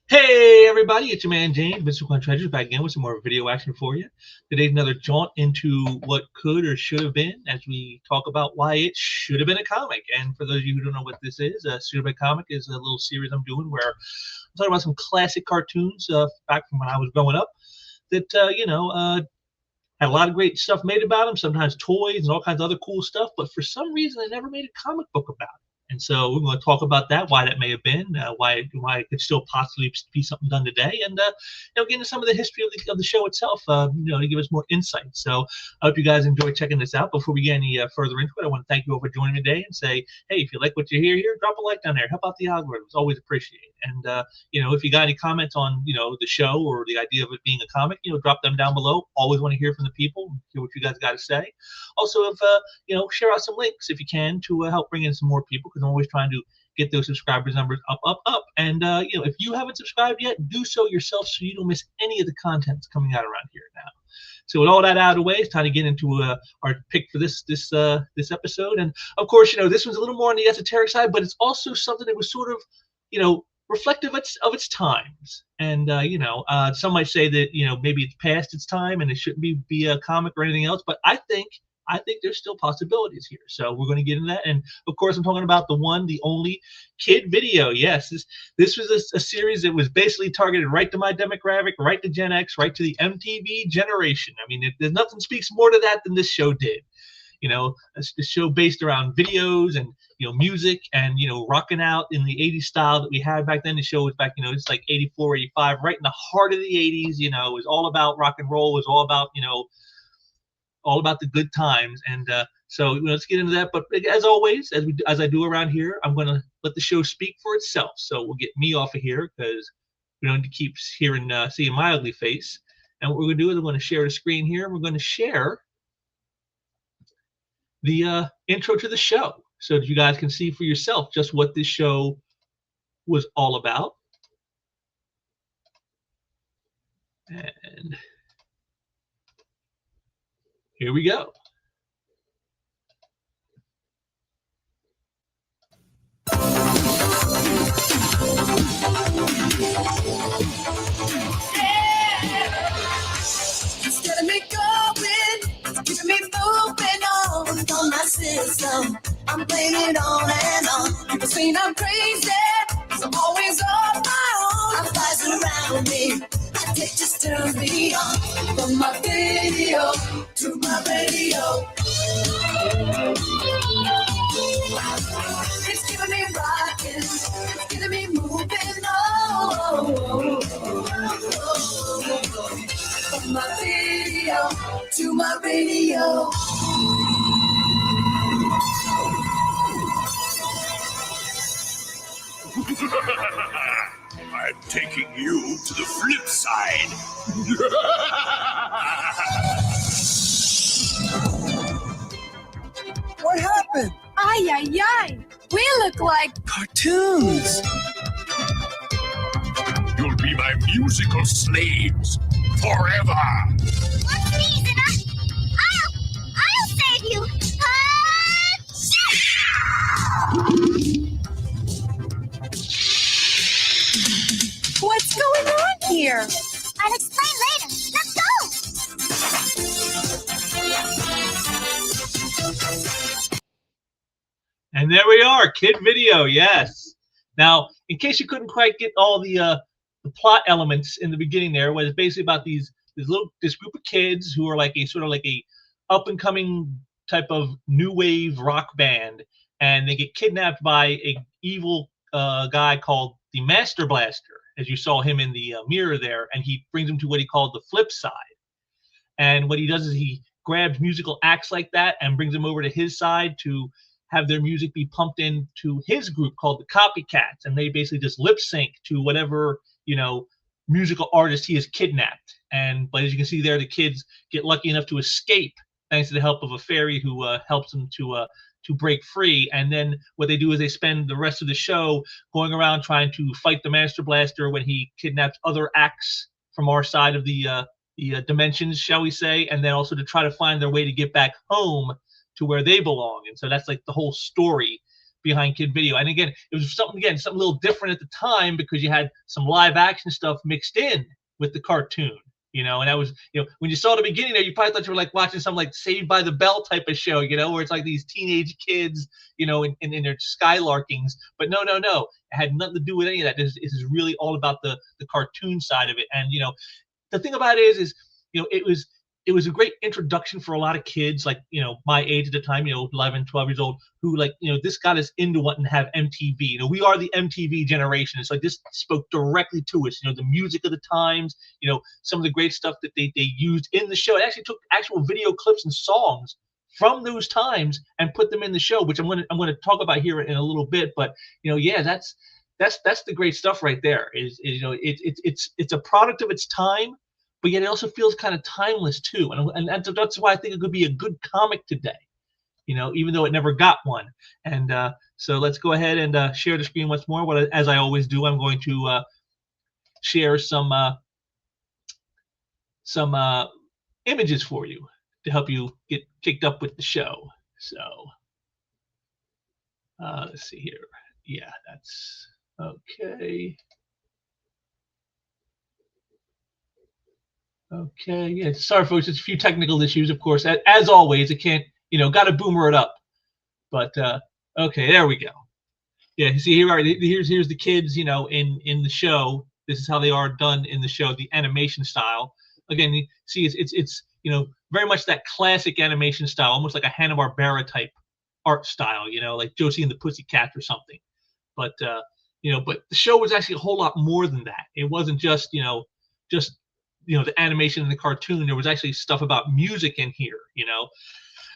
Hey everybody, it's your man James, Mr. Quinn Treasures, back again with some more video action for you. Today's another jaunt into what could or should have been, as we talk about why it should have been a comic. And for those of you who don't know what this is, Shoulda Been A Comic is a little series I'm doing where I'm talking about some classic cartoons back from when I was growing up that had a lot of great stuff made about them, sometimes toys and all kinds of other cool stuff, but for some reason I never made a comic book about it. And so we're going to talk about that, why that may have been, why it could still possibly be something done today, and get into some of the history of the show itself, to give us more insight. So I hope you guys enjoy checking this out. Before we get any further into it, I want to thank you all for joining me today and say, hey, if you like what you hear here, drop a like down there. Help out the algorithms. Always appreciate it. And if you got any comments on the show or the idea of it being a comic, drop them down below. Always want to hear from the people, hear what you guys got to say. Also, if share out some links if you can to help bring in some more people, because I'm always trying to get those subscribers numbers up. And if you haven't subscribed yet, do so yourself so you don't miss any of the content that's coming out around here now. So with all that out of the way, it's time to get into our pick for this episode. And of course, this one's a little more on the esoteric side, but it's also something that was sort of reflective of its times. And some might say that maybe it's past its time and it shouldn't be a comic or anything else, but I think there's still possibilities here. So we're going to get into that. And of course, I'm talking about the one, the only kid video. Yes, this was a series that was basically targeted right to my demographic, right to Gen X, right to the MTV generation. I mean, there's nothing speaks more to that than this show did. A show based around videos and music and rocking out in the 80s style that we had back then. The show was back, it's like 84, 85, right in the heart of the 80s. It was all about rock and roll. It was all about all about the good times. And so let's get into that. But as always, as I do around here, I'm going to let the show speak for itself. So we'll get me off of here because we don't need to keep seeing my ugly face. And what we're going to do is I'm going to share the screen here. We're going to share the intro to the show so that you guys can see for yourself just what this show was all about. And here we go. It's getting me going, keeping me moving on my system. I'm playing it on and on. People think I'm crazy, 'cause I'm always on my own. I'm flashing around me. I take just turn me on. From my video to my radio. It's keeping me rocking, it's getting me moving on. From my video to my radio. I'm taking you to the flip side. What happened? Ay, ay, ay. We look like Cartoons. You'll be my musical slaves forever. Let's season up. I'll save you. What's going on here? I'll explain later. Let's go. And there we are, kid video. Yes. Now, in case you couldn't quite get all the plot elements in the beginning there was basically about this group of kids who are like a sort of like a up and coming type of new wave rock band, and they get kidnapped by a evil guy called the Master Blaster, as you saw him in the mirror there, and he brings them to what he called the flip side. And what he does is he grabs musical acts like that and brings them over to his side to have their music be pumped into his group called the Copycats, and they basically just lip sync to whatever, you know, musical artist he has kidnapped. And but as you can see there, the kids get lucky enough to escape thanks to the help of a fairy who helps them to break free. And then what they do is they spend the rest of the show going around trying to fight the Master Blaster when he kidnaps other acts from our side of the dimensions, shall we say, and then also to try to find their way to get back home to where they belong. And so that's like the whole story behind Kid Video. And again, it was something a little different at the time because you had some live action stuff mixed in with the cartoon, you know, and that was, you know, when you saw the beginning there, you probably thought you were like watching some like Saved by the Bell type of show, you know, where it's like these teenage kids, you know, in their skylarkings. But no, it had nothing to do with any of that. This is really all about the cartoon side of it. And, you know, the thing about it is, you know, it was a great introduction for a lot of kids, like, you know, my age at the time, you know, 11, 12 years old, who like, you know, this got us into wanting to have MTV. You know, we are the MTV generation. It's like this spoke directly to us, you know, the music of the times, you know, some of the great stuff that they used in the show. It actually took actual video clips and songs from those times and put them in the show, which I'm going to talk about here in a little bit. But, you know, yeah, that's the great stuff right there is you know, it's a product of its time, but yet it also feels kind of timeless too. And that's why I think it could be a good comic today, you know, even though it never got one. And so let's go ahead and share the screen once more. As I always do, I'm going to share some images for you to help you get kicked up with the show. So let's see here. Yeah, that's okay. Okay, yeah, sorry folks, it's a few technical issues, of course. As always, it can't, you know, got to boomer it up. But okay, there we go. Yeah, you see here, right, here's the kids, you know, in the show. This is how they are done in the show, the animation style. Again, you see, it's you know, very much that classic animation style, almost like a Hanna-Barbera type art style, you know, like Josie and the Pussycats or something. But you know, but the show was actually a whole lot more than that. It wasn't just, you know, the animation in the cartoon. There was actually stuff about music in here, you know.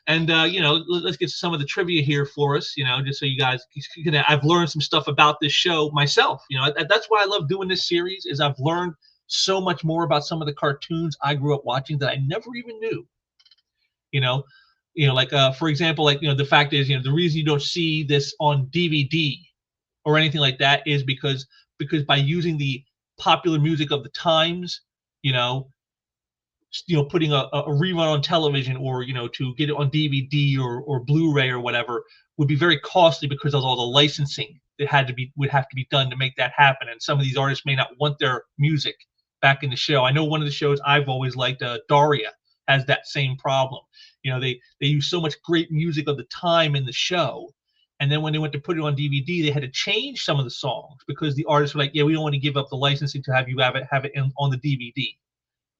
And you know, let's get some of the trivia here for us, you know, just so you guys can. I've learned some stuff about this show myself, you know. That's why I love doing this series, is I've learned so much more about some of the cartoons I grew up watching that I never even knew. You know, like for example, like, you know, the fact is, you know, the reason you don't see this on DVD or anything like that is because by using the popular music of the times, you know, putting a rerun on television, or, you know, to get it on DVD or Blu-ray or whatever, would be very costly because of all the licensing that would have to be done to make that happen. And some of these artists may not want their music back in the show. I know one of the shows I've always liked, Daria, has that same problem. You know, they use so much great music of the time in the show, and then when they went to put it on DVD, they had to change some of the songs because the artists were like, yeah, we don't want to give up the licensing to have you have it on the DVD.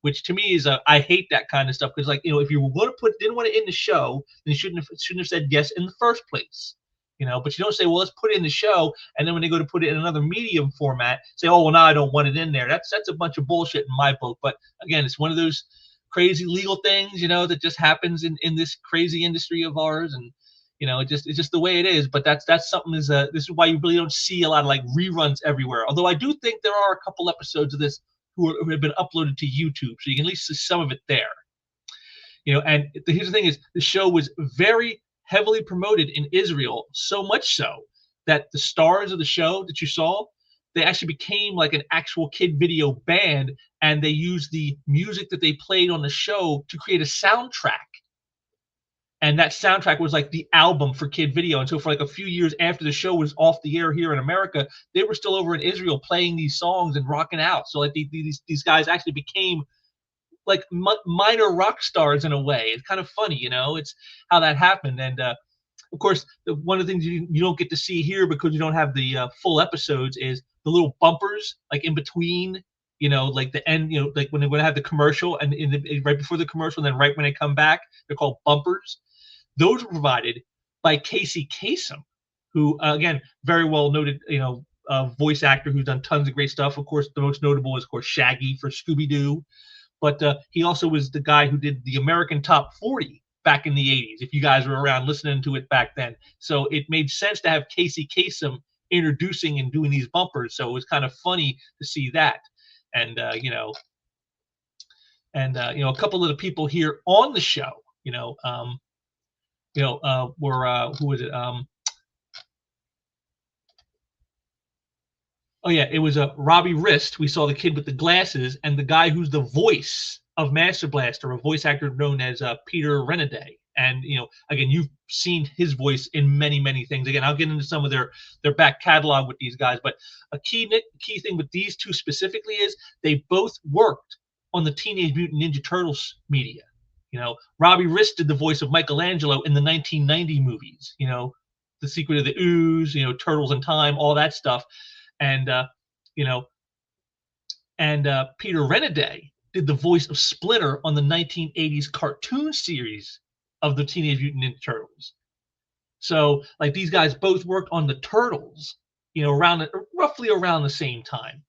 Which to me is I hate that kind of stuff, because, like, you know, if you were going to didn't want it in the show, then you shouldn't have said yes in the first place, you know. But you don't say, well, let's put it in the show, and then when they go to put it in another medium format, say, oh, well, now I don't want it in there. That's a bunch of bullshit in my book. But again, it's one of those crazy legal things, you know, that just happens in this crazy industry of ours, and you know, it's just the way it is. But that's something this is why you really don't see a lot of like reruns everywhere. Although I do think there are a couple episodes of this who have been uploaded to YouTube, so you can at least see some of it there. You know, and here's the thing is, the show was very heavily promoted in Israel, so much so that the stars of the show that you saw, they actually became like an actual Kid Video band, and they used the music that they played on the show to create a soundtrack. And that soundtrack was like the album for Kid Video. And so for like a few years after the show was off the air here in America, they were still over in Israel playing these songs and rocking out. So like these guys actually became like minor rock stars in a way. It's kind of funny, you know, it's how that happened. And of course, one of the things you don't get to see here because you don't have the full episodes is the little bumpers like in between like the end, like when they have the commercial and right before the commercial, and then right when they come back, they're called bumpers. Those were provided by Casey Kasem, who again, very well noted, voice actor who's done tons of great stuff. Of course, the most notable is, of course, Shaggy for Scooby-Doo. But he also was the guy who did the American Top 40 back in the 80s, if you guys were around listening to it back then. So it made sense to have Casey Kasem introducing and doing these bumpers. So it was kind of funny to see that. And, a couple of the people here on the show, were, who was it? Oh yeah, it was Robbie Rist. We saw the kid with the glasses, and the guy who's the voice of Master Blaster, a voice actor known as Peter Renaday. And again, you've seen his voice in many, many things. Again, I'll get into some of their back catalog with these guys, but a key thing with these two specifically is they both worked on the Teenage Mutant Ninja Turtles media. Robbie Rist did the voice of Michelangelo in the 1990 movies. The Secret of the Ooze, Turtles in Time, all that stuff. And Peter Renaday did the voice of Splinter on the 1980s cartoon series of the Teenage Mutant Ninja Turtles. So, like, these guys both worked on the Turtles, roughly around the same time,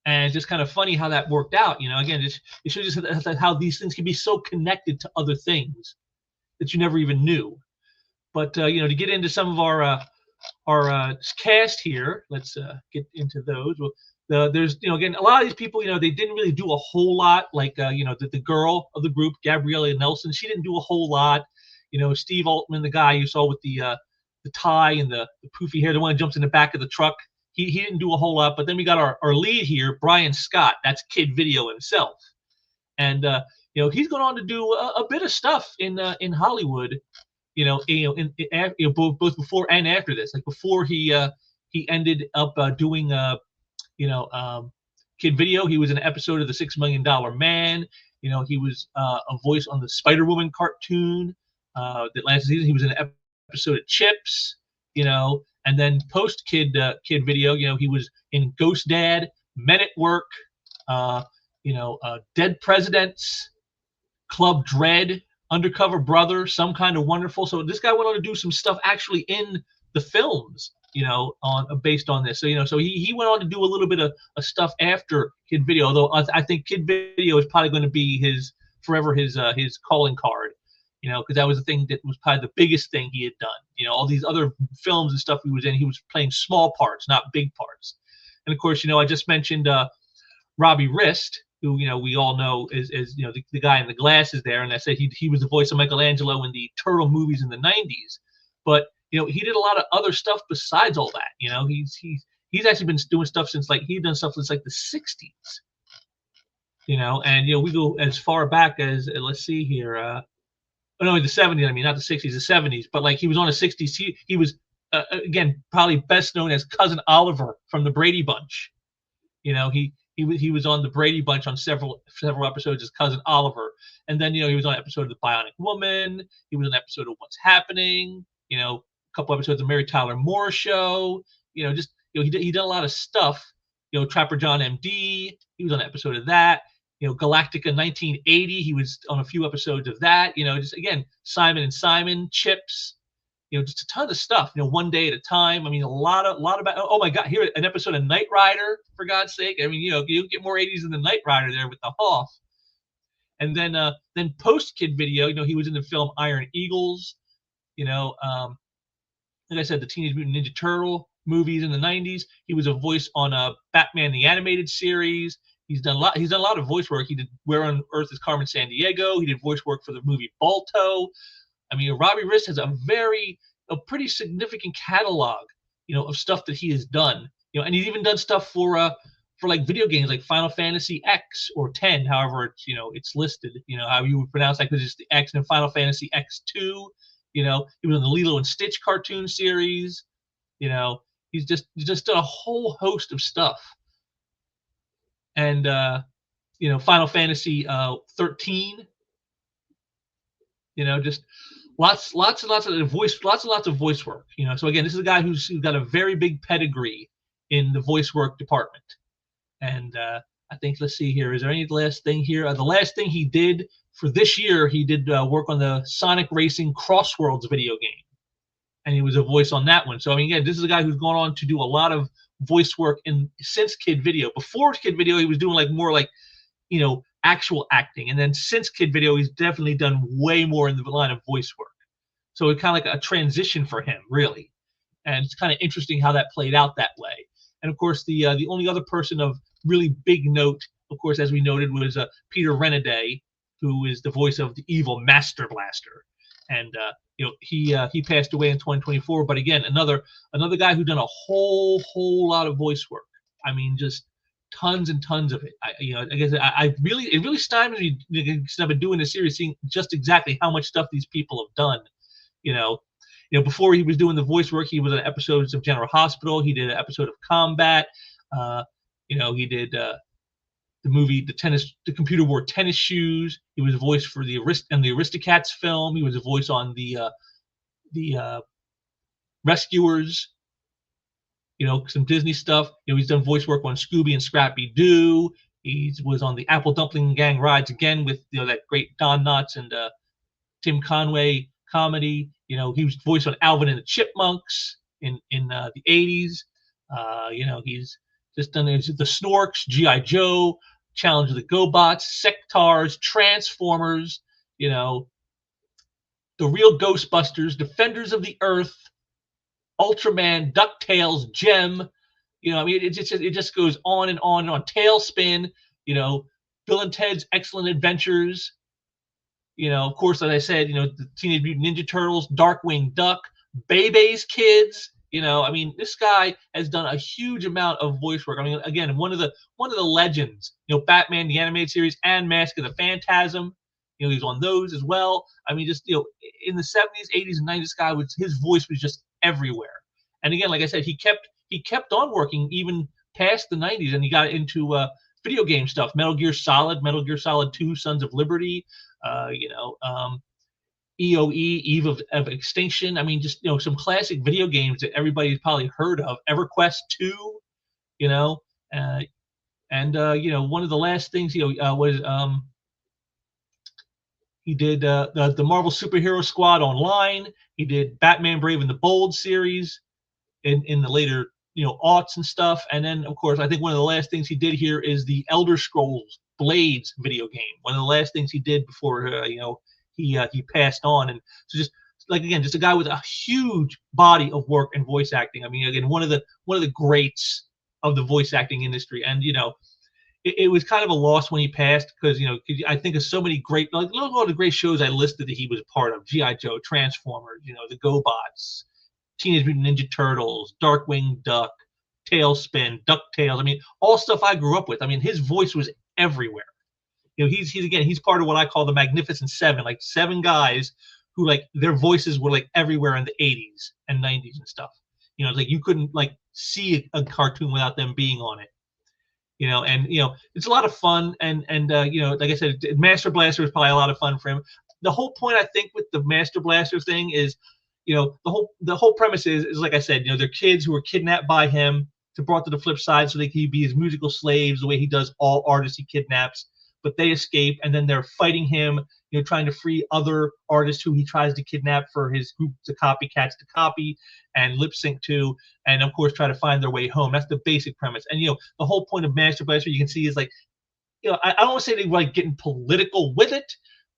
and it's just kind of funny how that worked out. Again, it shows just how these things can be so connected to other things that you never even knew. But to get into some of our cast here, let's get into those. Well, there's again, a lot of these people, they didn't really do a whole lot. Like the girl of the group, Gabriella Nelson, she didn't do a whole lot. Steve Altman, the guy you saw with the tie and the poofy hair, the one that jumps in the back of the truck, he didn't do a whole lot. But then we got our lead here, Brian Scott. That's Kid Video himself, and he's going on to do a bit of stuff in Hollywood. Both before and after this. Like before he ended up doing Kid Video, he was in an episode of the $6 Million Man. He was a voice on the Spider-Woman cartoon that last season. He was in an episode of Chips. And then post Kid Video, he was in Ghost Dad, Men at Work, Dead Presidents, Club Dread, Undercover Brother, Some Kind of Wonderful. So this guy went on to do some stuff actually in the films, based on this. So so he went on to do a little bit of stuff after Kid Video. Although I think Kid Video is probably going to be his calling card, because that was the thing that was probably the biggest thing he had done. All these other films and stuff he was in, he was playing small parts, not big parts. And of course, I just mentioned Robbie Rist, who we all know is the guy in the glasses there, and I said he was the voice of Michelangelo in the Turtle movies in the 90s. But he did a lot of other stuff besides all that. He's actually been doing stuff since he's done stuff since the 60s. And we go as far back as let's see here. The 70s. I mean, not the 60s, the 70s. But he was on the 60s. He was again probably best known as Cousin Oliver from the Brady Bunch. He was on the Brady Bunch on several episodes as Cousin Oliver, and then he was on an episode of The Bionic Woman. He was on an episode of What's Happening. A couple episodes of Mary Tyler Moore Show. He did a lot of stuff. Trapper John M.D. He was on an episode of that. Galactica 1980. He was on a few episodes of that. Just again, Simon and Simon, Chips. Just a ton of stuff. One Day at a Time. I mean, a lot about. Oh my God! Here, an episode of Knight Rider, for God's sake. I mean, you get more 80s than the Knight Rider there with the Hoff. And then post Kid Video, he was in the film Iron Eagles. Like I said, the Teenage Mutant Ninja Turtle movies in the 90s. He was a voice on Batman the Animated Series. He's done a lot of voice work. He did Where on Earth is Carmen Sandiego. He did voice work for the movie Balto. I mean, Robbie Rist has a pretty significant catalog, of stuff that he has done. And he's even done stuff for video games like Final Fantasy X or 10, however it's listed. How you would pronounce that, because it's the X, and Final Fantasy X2. He was in the Lilo and Stitch cartoon series. He's just done a whole host of stuff. And Final Fantasy 13. Just lots of voice work. So again, this is a guy who's got a very big pedigree in the voice work department. And I think, let's see here. Is there any last thing here? The last thing he did for this year, he did work on the Sonic Racing Crossworlds video game. And he was a voice on that one. So, I mean, again, this is a guy who's gone on to do a lot of voice work since Kid Video. Before Kid Video, he was doing like more like, you know, actual acting. And then since Kid Video, he's definitely done way more in the line of voice work. So it's kind of like a transition for him, really. And it's kind of interesting how that played out that way. And of course, the only other person of really big note, of course, as we noted, was Peter Renaday, who is the voice of the evil Master Blaster. And you know, he passed away in 2024. But again, another guy who done a whole lot of voice work. I mean, just tons and tons of it. It really stymies me because I've been doing this series, seeing just exactly how much stuff these people have done. You know, before he was doing the voice work, he was on episodes of General Hospital. He did an episode of Combat. You know, he did the movie the Computer Wore Tennis Shoes. He was a voice for the Aristocats film. He was a voice on the Rescuers. You know, some Disney stuff. You know, he's done voice work on Scooby and Scrappy Doo. He was on the Apple Dumpling Gang Rides Again with, you know, that great Don Knotts and Tim Conway comedy. You know, he was voiced on Alvin and the Chipmunks in the 80s. You know, he's just done the Snorks, G.I. Joe, Challenge of the GoBots, Sectars, Transformers, you know, The Real Ghostbusters, Defenders of the Earth, Ultraman, DuckTales, Gem. You know, I mean, it just goes on and on and on. Tailspin, you know, Bill and Ted's Excellent Adventures. You know, of course, as I said, you know, the Teenage Mutant Ninja Turtles, Darkwing Duck, Bebe's Kids. You know, I mean, this guy has done a huge amount of voice work. I mean, again, one of the legends. You know, Batman the Animated Series and Mask of the Phantasm. You know, he's on those as well. I mean, just, you know, in the 70s, 80s, and 90s, this guy his voice was just everywhere. And again, like I said, he kept on working even past the 90s, and he got into video game stuff. Metal Gear Solid 2, Sons of Liberty. You know, EOE, Eve of Extinction. I mean, just, you know, some classic video games that everybody's probably heard of. EverQuest 2, you know, and you know, one of the last things, you know, was he did the Marvel Superhero Squad Online. He did Batman Brave and the Bold series in the later, you know, aughts and stuff. And then, of course, I think one of the last things he did here is the Elder Scrolls Blades video game. One of the last things he did before, you know, he passed on. And so just like, again, just a guy with a huge body of work and voice acting. I mean, again, one of the greats of the voice acting industry. And, you know, it was kind of a loss when he passed because, you know, I think of so many great, like all the great shows I listed that he was a part of: G.I. Joe, Transformers, you know, the GoBots, Teenage Mutant Ninja Turtles, Darkwing Duck, Tailspin, DuckTales. I mean, all stuff I grew up with. I mean, his voice was everywhere. You know, he's part of what I call the Magnificent Seven, like 7 guys who, like, their voices were like everywhere in the 80s and 90s and stuff. You know, it's like you couldn't like see a cartoon without them being on it. You know, and, you know, it's a lot of fun. And you know, like I said, Master Blaster is probably a lot of fun for him. The whole point, I think, with the Master Blaster thing is, you know, the whole premise is like I said, you know, they're kids who were kidnapped by him to brought to the flip side so they can be his musical slaves the way he does all artists he kidnaps. But they escape, and then they're fighting him, you know, trying to free other artists who he tries to kidnap for his group of copycats to copy and lip sync to, and of course try to find their way home. That's the basic premise. And, you know, the whole point of Master Blaster, you can see, is like, you know, I don't want to say they're like getting political with it,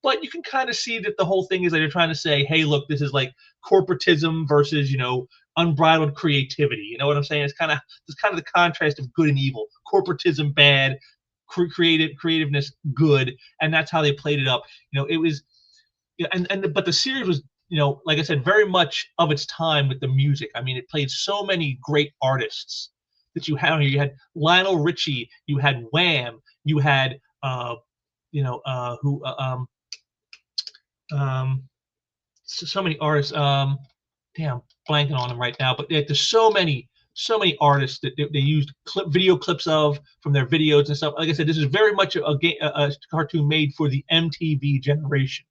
but you can kind of see that the whole thing is that they're trying to say, hey, look, this is like corporatism versus, you know, unbridled creativity. You know what I'm saying? It's kind of the contrast of good and evil. Corporatism bad, creativeness good, and that's how they played it up. You know, it was, you know, but the series was, you know, like I said, very much of its time with the music. I mean, it played so many great artists that you had here. You had Lionel Richie, you had Wham, you had you know, so many artists. Damn, blanking on them right now. But there's so many artists that they used video clips of from their videos and stuff. Like I said, this is very much a cartoon made for the MTV generation.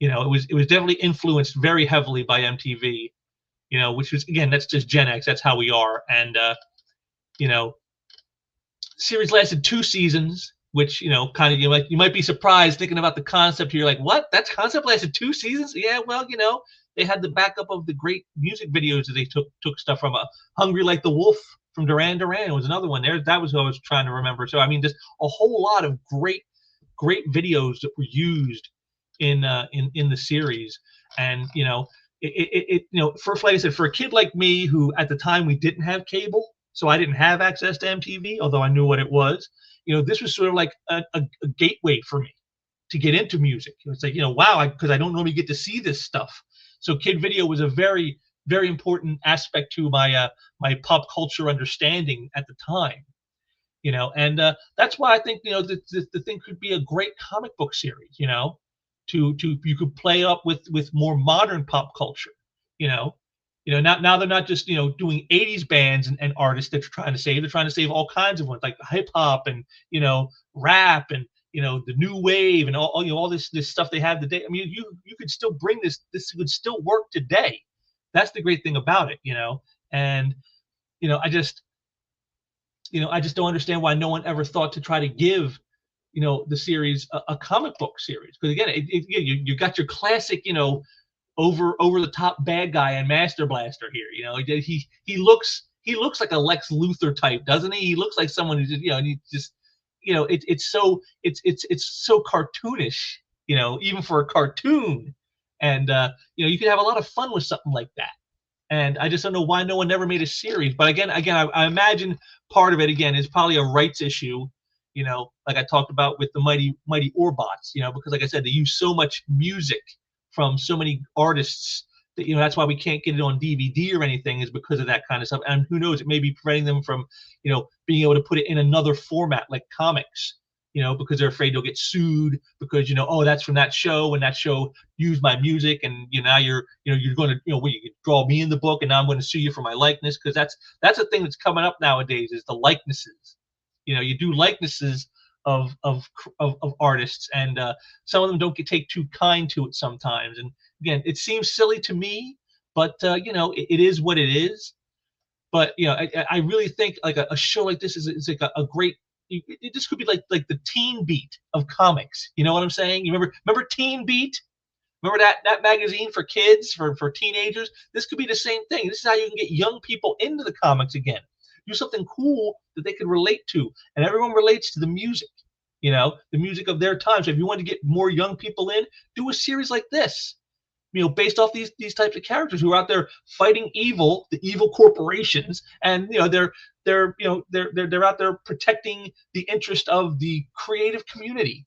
You know, it was definitely influenced very heavily by MTV. You know, which was, again, that's just Gen X. That's how we are. And you know, series lasted 2 seasons, which, kind of, you might be surprised thinking about the concept here. Like, what? That concept lasted 2 seasons? Yeah, well, they had the backup of the great music videos that they took stuff from. Hungry Like the Wolf from Duran Duran was another one there. That was what I was trying to remember. So I mean, just a whole lot of great videos that were used in the series. And first, like I said, for a kid like me, who at the time we didn't have cable, so I didn't have access to MTV, although I knew what it was. This was sort of like a gateway for me to get into music. It's like, wow, because I don't normally get to see this stuff. So kid video was a very, very important aspect to my my pop culture understanding at the time. And that's why I think the thing could be a great comic book series. To you could play up with more modern pop culture. Now they're not just doing 80s bands and artists that they're trying to save. They're trying to save all kinds of ones, like hip hop and rap and the new wave and all this stuff they have today. I mean, you could still bring this would still work today. That's the great thing about it. And I just don't understand why no one ever thought to try to give the series a comic book series. Because again, you got your classic over the top bad guy and Master Blaster here. He looks like a Lex Luthor type, doesn't he? He looks like someone who just it's so cartoonish, even for a cartoon. And you can have a lot of fun with something like that. And I just don't know why no one never made a series. But again, I imagine part of it again is probably a rights issue. Like I talked about with the Mighty Orbots. Because like I said, they use so much music from so many artists that that's why we can't get it on DVD or anything, is because of that kind of stuff. And who knows, it may be preventing them from being able to put it in another format like comics, because they're afraid they'll get sued because oh, that's from that show and that show used my music, and now you're going to you can draw me in the book and now I'm going to sue you for my likeness, because that's a thing that's coming up nowadays, is the likenesses. You do likenesses of artists, and some of them don't take too kind to it sometimes. And again, it seems silly to me, but it is what it is. But I really think like a show like this is like a great. This could be like the Teen Beat of comics. You know what I'm saying? You remember Teen Beat? Remember that magazine for kids, for teenagers? This could be the same thing. This is how you can get young people into the comics again. Do something cool that they can relate to, and everyone relates to the music. The music of their time. So if you want to get more young people in, do a series like this. Based off these types of characters who are out there fighting evil, the evil corporations, and they're out there protecting the interest of the creative community.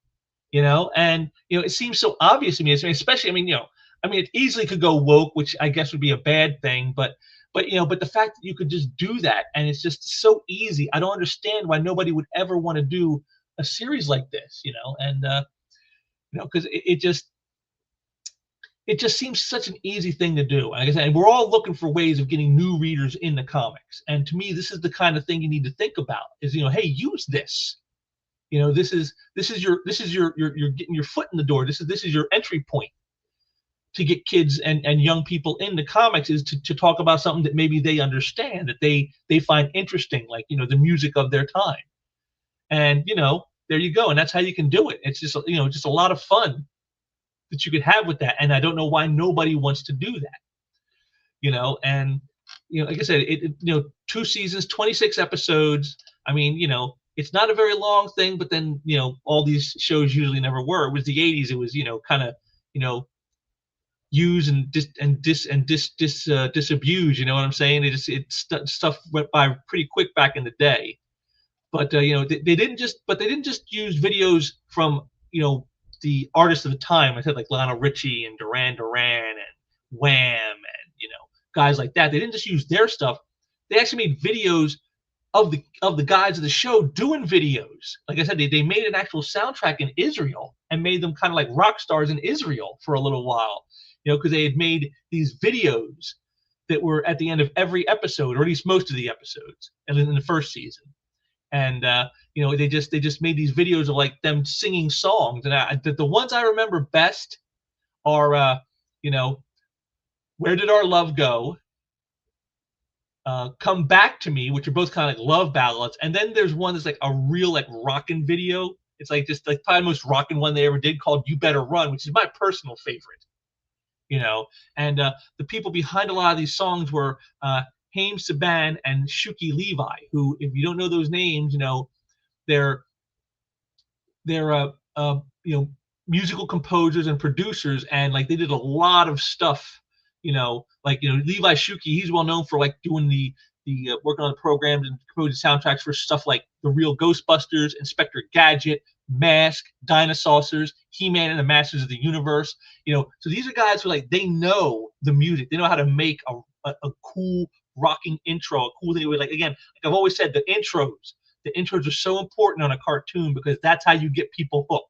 And it seems so obvious to me, especially it easily could go woke, which I guess would be a bad thing, but the fact that you could just do that, and it's just so easy. I don't understand why nobody would ever want to do a series like this, and because it just seems such an easy thing to do. Like I said, and we're all looking for ways of getting new readers in the comics. And to me, this is the kind of thing you need to think about, is, hey, use this. This is your getting your foot in the door. This is your entry point to get kids and young people into comics, is to talk about something that maybe they understand, that they find interesting, like, the music of their time. And, there you go. And that's how you can do it. It's just, just a lot of fun that you could have with that. And I don't know why nobody wants to do that, and, like I said, 2 seasons, 26 episodes. I mean, it's not a very long thing, but then, all these shows usually never were. It was the 80s. It was, kind of, use and disabuse, you know what I'm saying? Stuff went by pretty quick back in the day. But they didn't just use videos from the artists of the time. I said, like Lionel Richie and Duran Duran and Wham and guys like that. They didn't just use their stuff. They actually made videos of the guys of the show doing videos. Like I said, they made an actual soundtrack in Israel and made them kind of like rock stars in Israel for a little while, because they had made these videos that were at the end of every episode, or at least most of the episodes, and in the first season. And they just made these videos of like them singing songs. And the ones I remember best are Where Did Our Love Go? Come Back to Me, which are both kind of like love ballads. And then there's one that's like a real like rockin' video. It's like just like probably the most rockin' one they ever did, called You Better Run, which is my personal favorite. And the people behind a lot of these songs were Haim Saban and Shuki Levi, who, if you don't know those names, they're musical composers and producers, and like they did a lot of stuff. Levi Shuki, he's well known for like doing the working on the programs and composing soundtracks for stuff like The Real Ghostbusters, Inspector Gadget, Mask, Dinosaurs, He-Man and the Masters of the Universe. So these are guys who like they know the music, they know how to make a cool rocking intro, a cool thing. Like again, like I've always said, the intros are so important on a cartoon because that's how you get people hooked.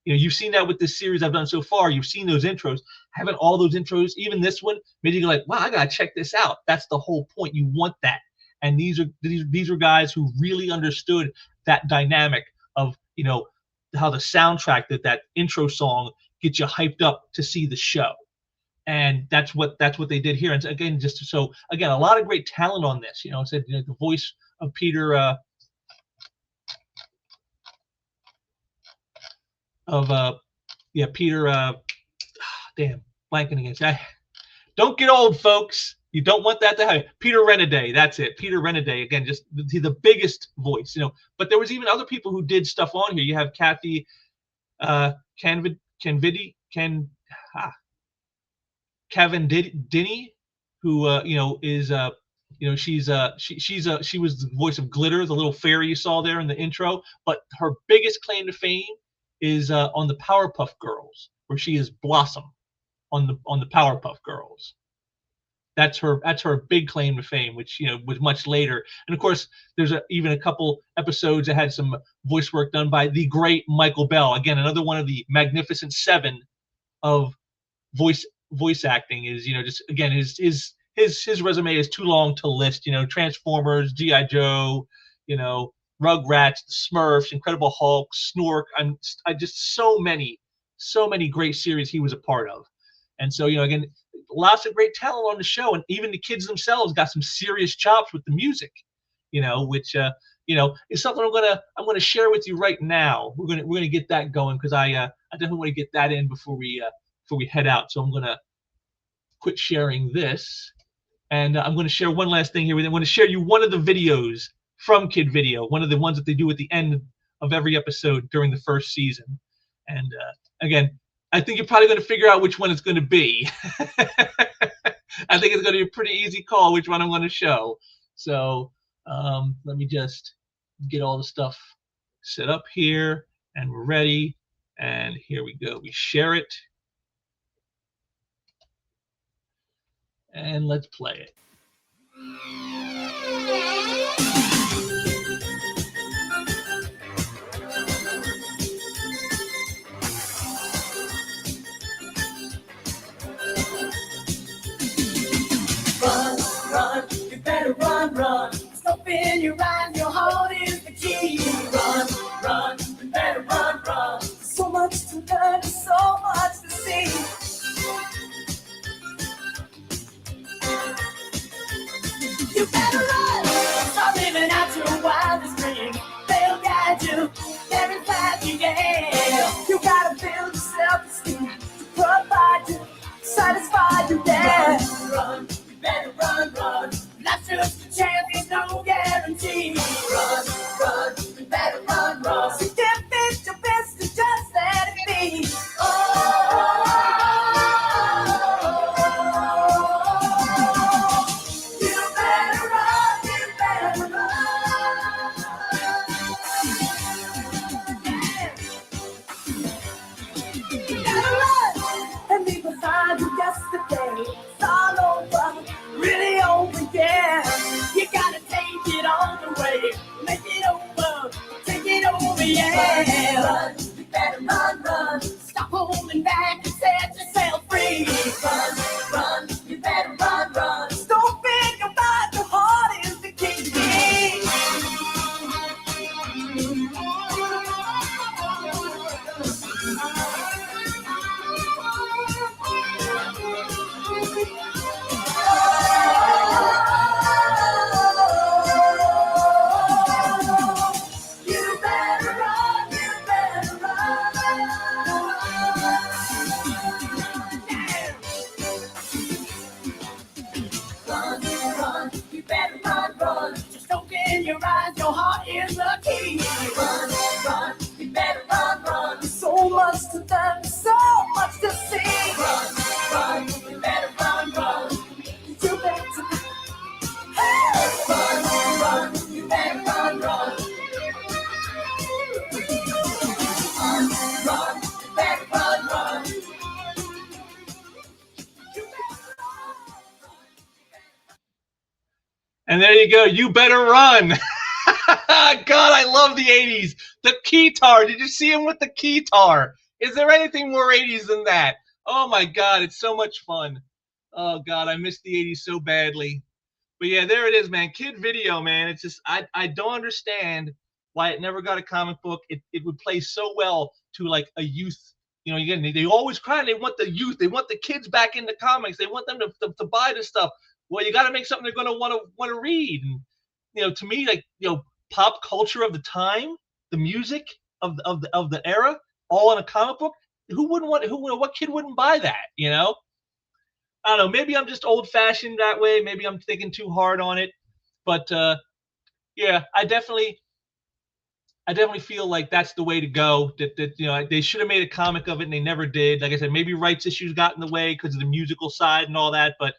You've seen that with this series I've done so far. You've seen those intros. Having all those intros, even this one, made you go like, wow, I gotta check this out. That's the whole point. You want that. And these are guys who really understood that dynamic of how the soundtrack, that intro song gets you hyped up to see the show. And that's what they did here. And again, a lot of great talent on this. The voice of Peter damn, blanking again. Don't get old, folks. You don't want that to happen. Peter Renaday, that's it. Peter Renaday, again, just the biggest voice, But there was even other people who did stuff on here. You have Kathy Cavendini, who is she was the voice of Glitter, the little fairy you saw there in the intro. But her biggest claim to fame is on the Powerpuff Girls, where she is Blossom on the Powerpuff Girls. That's her big claim to fame, which was much later. And of course, there's even a couple episodes that had some voice work done by the great Michael Bell. Again, another one of the Magnificent Seven of voice acting. Is just again his resume is too long to list. Transformers, G.I. Joe, Rugrats, the Smurfs, Incredible Hulk, Snork. I just so many great series he was a part of. And so again, lots of great talent on the show, and even the kids themselves got some serious chops with the music, which is something I'm gonna share with you right now. We're gonna get that going because I definitely want to get that in before we head out. So I'm gonna quit sharing this, and I'm gonna share one last thing here. I'm gonna share you one of the videos from Kid Video, one of the ones that they do at the end of every episode during the first season. And again, I think you're probably going to figure out which one it's going to be. I think it's going to be a pretty easy call which one I'm going to show. So let me just get all the stuff set up here, and we're ready. And here we go. We share it. And let's play it. Run. Stop in your eyes, your heart is the key. Run, you better run. So much to learn, so much to see. You better run. Stop living out your wildest dream. They'll guide you every path you get. You gotta build your self-esteem to provide you, satisfy you. Run, you better run. Life's just a chance, there's no guarantee. Run, you better run. So you can't fit your best to just let it be. You better run. You gotta run and leave behind you yesterday. It's all over, really over, yeah. You gotta take it all the way, make it over, take it over, yeah. Run, you better run. Stop holding back and set yourself free. Run, you better run. Don't think about your heart is the key. And there you go. You better run. God, I love the 80s. The keytar. Did you see him with the keytar? Is there anything more 80s than that? Oh my God, it's so much fun. Oh God, I miss the 80s so badly. But yeah, there it is, man. Kid video, man. It's just I don't understand why it never got a comic book. It would play so well to like a youth. You know, again, they always cry. They want the youth. They want the kids back into comics. They want them to buy this stuff. Well, you got to make something they're going to want to read. And you know, to me, like pop culture of the time, the music of the era, all in a comic book. Who wouldn't want? What kid wouldn't buy that? You know. I don't know. Maybe I'm just old fashioned that way. Maybe I'm thinking too hard on it. But yeah, I definitely feel like that's the way to go. That they should have made a comic of it and they never did. Like I said, maybe rights issues got in the way because of the musical side and all that. But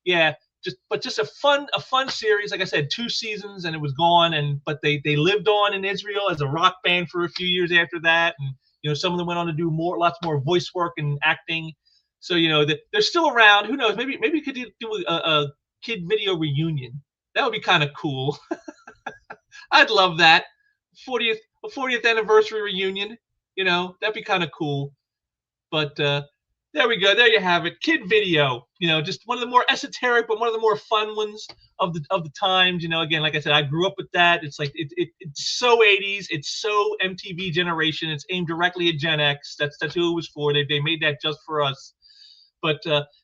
yeah, just a fun series. Like I said, 2 seasons and it was gone. But they lived on in Israel as a rock band for a few years after that. And some of them went on to do lots more voice work and acting. So they're still around. Who knows? Maybe we could do a kid video reunion. That would be kind of cool. I'd love that. 40th anniversary reunion. That'd be kind of cool. But there we go. There you have it. Kid video. Just one of the more esoteric, but one of the more fun ones of the times. Again, like I said, I grew up with that. It's like it's so 80s. It's so MTV Generation. It's aimed directly at Gen X. That's who it was for. They made that just for us. But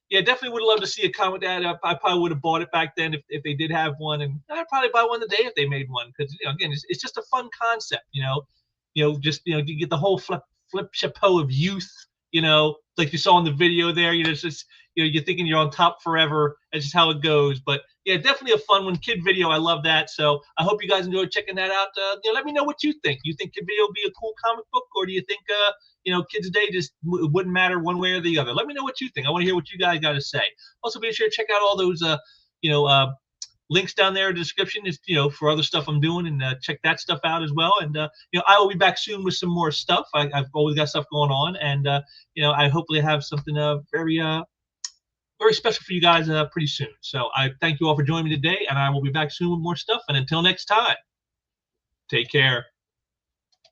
yeah, definitely would love to see a comic that I probably would have bought it back then if they did have one, and I'd probably buy one today if they made one because again, it's just a fun concept. You get the whole flip chapeau of youth. Like you saw in the video there. It's just you're thinking you're on top forever. That's just how it goes. But yeah, definitely a fun one. Kid video, I love that. So I hope you guys enjoyed checking that out. Let me know what you think. You think Kid video would be a cool comic book, or do you think Kids Today just wouldn't matter one way or the other? Let me know what you think. I want to hear what you guys got to say. Also, be sure to check out all those links down there in the description is for other stuff I'm doing, and check that stuff out as well. And I will be back soon with some more stuff. I've always got stuff going on, and I hopefully have something very special for you guys pretty soon. So I thank you all for joining me today, and I will be back soon with more stuff. And until next time, take care.